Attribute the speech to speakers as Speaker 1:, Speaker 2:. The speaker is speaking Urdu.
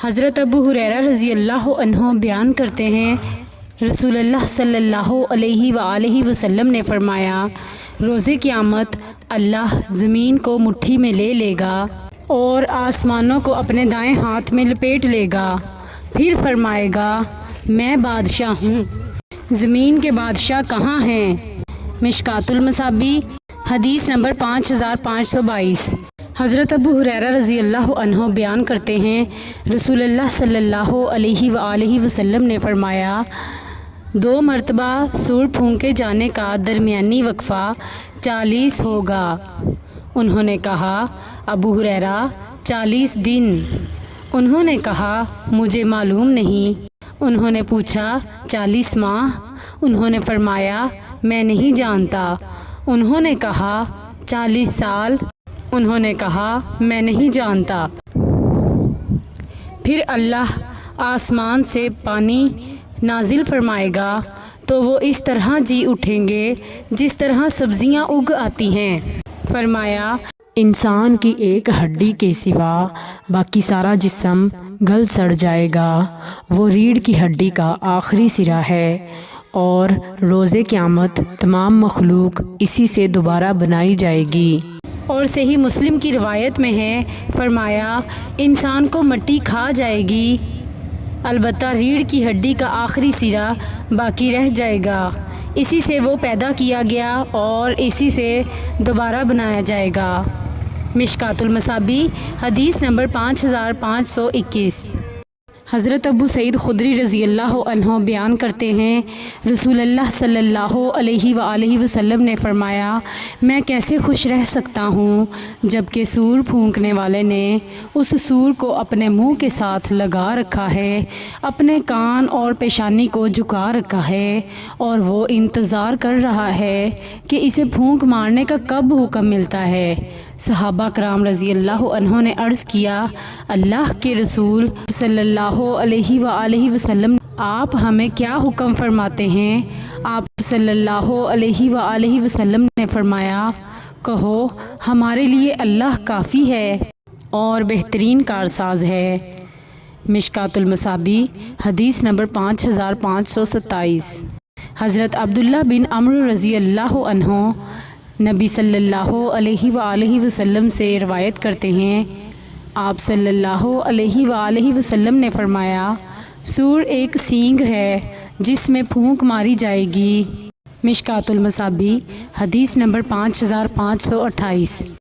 Speaker 1: حضرت ابو ہریرہ رضی اللہ عنہ بیان کرتے ہیں، رسول اللہ صلی اللہ علیہ وآلہ وسلم نے فرمایا، روز قیامت اللہ زمین کو مٹھی میں لے لے گا اور آسمانوں کو اپنے دائیں ہاتھ میں لپیٹ لے گا، پھر فرمائے گا میں بادشاہ ہوں، زمین کے بادشاہ کہاں ہیں؟ مشکوٰۃ المصابیح حدیث نمبر 5522۔ حضرت ابو ہریرہ رضی اللہ عنہ بیان کرتے ہیں، رسول اللہ صلی اللہ علیہ وآلہ وسلم نے فرمایا، 2 مرتبہ سور پھونکے جانے کا درمیانی وقفہ 40 ہوگا۔ انہوں نے کہا، ابو ہریرہ 40 دن؟ انہوں نے کہا، مجھے معلوم نہیں۔ انہوں نے پوچھا، 40 ماہ؟ انہوں نے فرمایا، میں نہیں جانتا۔ انہوں نے کہا، 40 سال؟ انہوں نے کہا، میں نہیں جانتا۔ پھر اللہ آسمان سے پانی نازل فرمائے گا تو وہ اس طرح جی اٹھیں گے جس طرح سبزیاں اگ آتی ہیں۔ فرمایا، انسان کی ایک ہڈی کے سوا باقی سارا جسم گل سڑ جائے گا، وہ ریڑھ کی ہڈی کا آخری سرا ہے، اور روز قیامت تمام مخلوق اسی سے دوبارہ بنائی جائے گی۔ اور صحیح مسلم کی روایت میں ہے، فرمایا، انسان کو مٹی کھا جائے گی، البتہ ریڑھ کی ہڈی کا آخری سرا باقی رہ جائے گا، اسی سے وہ پیدا کیا گیا اور اسی سے دوبارہ بنایا جائے گا۔ مشکوٰۃ المصابیح حدیث نمبر 5521۔ حضرت ابو سعید خدری رضی اللہ عنہ بیان کرتے ہیں، رسول اللہ صلی اللہ علیہ وآلہ وسلم نے فرمایا، میں کیسے خوش رہ سکتا ہوں جب کہ سور پھونکنے والے نے اس سور کو اپنے منہ کے ساتھ لگا رکھا ہے، اپنے کان اور پیشانی کو جھکا رکھا ہے، اور وہ انتظار کر رہا ہے کہ اسے پھونک مارنے کا کب حکم ملتا ہے۔ صحابہ کرام رضی اللہ عنہ نے عرض کیا، اللہ کے رسول صلی اللہ علیہ وآلہ وسلم، آپ ہمیں کیا حکم فرماتے ہیں؟ آپ صلی اللہ علیہ وآلہ وسلم نے فرمایا، کہو ہمارے لیے اللہ کافی ہے اور بہترین کارساز ہے۔ مشکوٰۃ المصابیح حدیث نمبر 5527۔ حضرت عبداللہ بن عمرو رضی اللہ عنہ نبی صلی اللہ علیہ وآلہ وسلم سے روایت کرتے ہیں، آپ صلی اللہ علیہ وآلہ وسلم نے فرمایا، سور ایک سینگ ہے جس میں پھونک ماری جائے گی۔ مشکوٰۃ المصابیح حدیث نمبر 5528۔